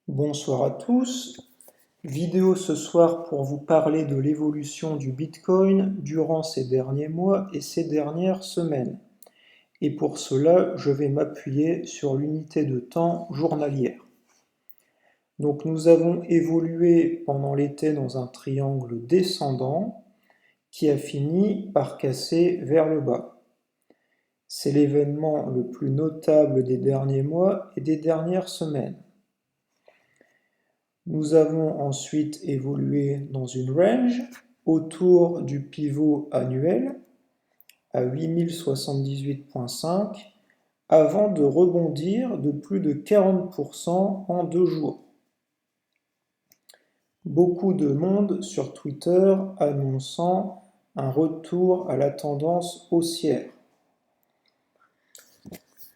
Bonsoir à tous. Vidéo ce soir pour vous parler de l'évolution du Bitcoin durant ces derniers mois et ces dernières semaines. Et pour cela, je vais m'appuyer sur l'unité de temps journalière. Donc nous avons évolué pendant l'été dans un triangle descendant qui a fini par casser vers le bas. C'est l'événement le plus notable des derniers mois et des dernières semaines. Nous avons ensuite évolué dans une range autour du pivot annuel à 8078,5 avant de rebondir de plus de 40% en 2 jours. Beaucoup de monde sur Twitter annonçant un retour à la tendance haussière.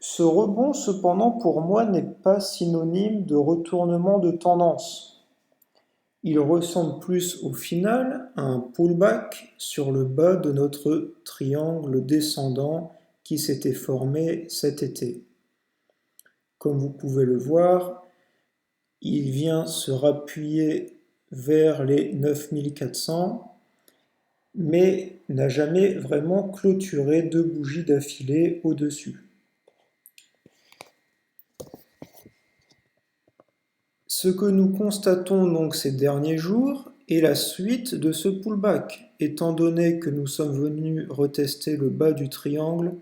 Ce rebond, cependant, pour moi, n'est pas synonyme de retournement de tendance. Il ressemble plus au final à un pullback sur le bas de notre triangle descendant qui s'était formé cet été. Comme vous pouvez le voir, il vient se rappuyer vers les 9400, mais n'a jamais vraiment clôturé deux bougies d'affilée au-dessus. Ce que nous constatons donc ces derniers jours est la suite de ce pullback, étant donné que nous sommes venus retester le bas du triangle,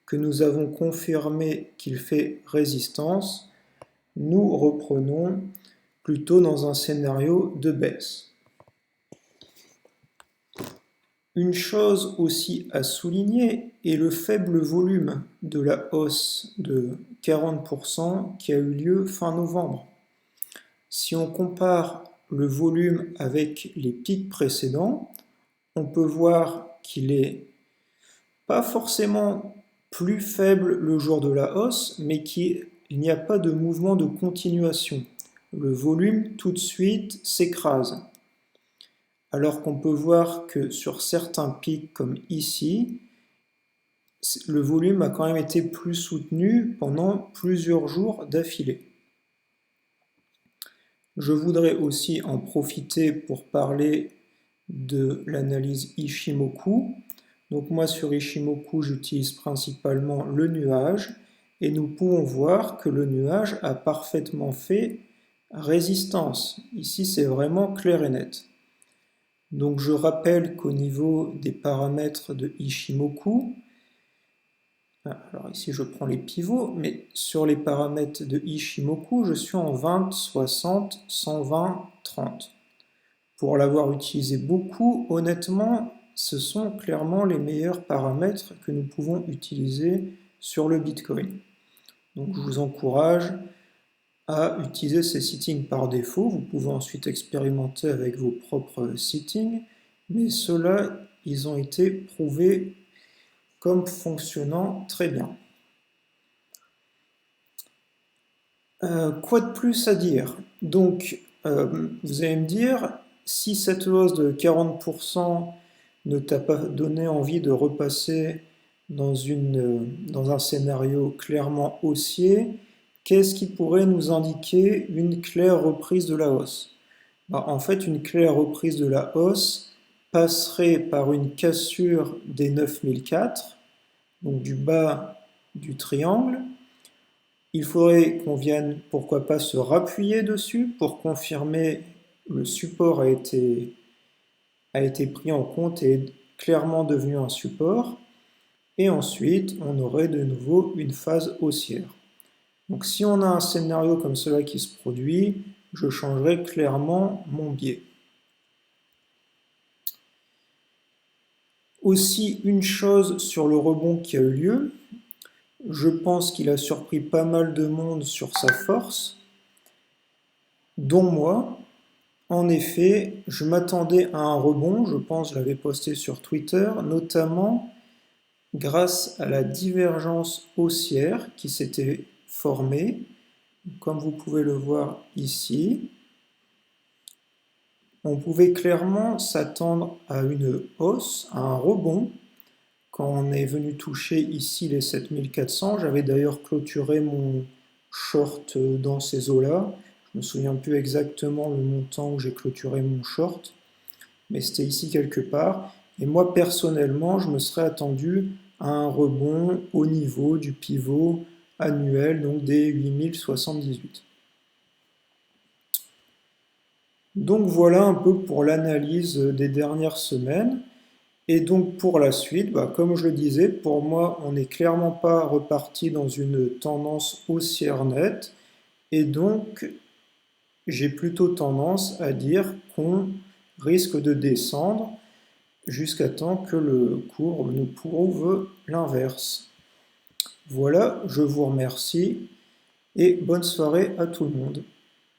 que nous avons confirmé qu'il fait résistance, nous reprenons plutôt dans un scénario de baisse. Une chose aussi à souligner est le faible volume de la hausse de 40% qui a eu lieu fin novembre. Si on compare le volume avec les pics précédents, on peut voir qu'il est pas forcément plus faible le jour de la hausse, mais qu'il n'y a pas de mouvement de continuation. Le volume tout de suite s'écrase. Alors qu'on peut voir que sur certains pics comme ici, le volume a quand même été plus soutenu pendant plusieurs jours d'affilée. Je voudrais aussi en profiter pour parler de l'analyse Ishimoku. Donc moi sur Ishimoku, j'utilise principalement le nuage et nous pouvons voir que le nuage a parfaitement fait résistance. Ici, c'est vraiment clair et net. Donc je rappelle qu'au niveau des paramètres de Ishimoku, alors ici je prends les pivots, mais sur les paramètres de Ishimoku, je suis en 20, 60, 120, 30. Pour l'avoir utilisé beaucoup, honnêtement, ce sont clairement les meilleurs paramètres que nous pouvons utiliser sur le Bitcoin. Donc je vous encourage à utiliser ces settings par défaut. Vous pouvez ensuite expérimenter avec vos propres settings, mais ceux-là, ils ont été prouvés comme fonctionnant très bien. Quoi de plus à dire? Donc, vous allez me dire, si cette hausse de 40% ne t'a pas donné envie de repasser dans un scénario clairement haussier, qu'est-ce qui pourrait nous indiquer une claire reprise de la hausse? En fait, une claire reprise de la hausse passerait par une cassure des 9004, donc du bas du triangle. Il faudrait qu'on vienne, pourquoi pas, se rappuyer dessus pour confirmer le support a été pris en compte et est clairement devenu un support. Et ensuite, on aurait de nouveau une phase haussière. Donc si on a un scénario comme cela qui se produit, je changerai clairement mon biais. Aussi, une chose sur le rebond qui a eu lieu, je pense qu'il a surpris pas mal de monde sur sa force, dont moi. En effet, je m'attendais à un rebond, je pense que je l'avais posté sur Twitter, notamment grâce à la divergence haussière qui s'était formée, comme vous pouvez le voir ici. On pouvait clairement s'attendre à une hausse, à un rebond, quand on est venu toucher ici les 7400. J'avais d'ailleurs clôturé mon short dans ces eaux-là. Je me souviens plus exactement le montant où j'ai clôturé mon short, mais c'était ici quelque part. Et moi, personnellement, je me serais attendu à un rebond au niveau du pivot annuel, donc des 8078. Donc voilà un peu pour l'analyse des dernières semaines. Et donc pour la suite, comme je le disais, pour moi, on n'est clairement pas reparti dans une tendance haussière nette. Et donc, j'ai plutôt tendance à dire qu'on risque de descendre jusqu'à temps que le cours nous prouve l'inverse. Voilà, je vous remercie et bonne soirée à tout le monde.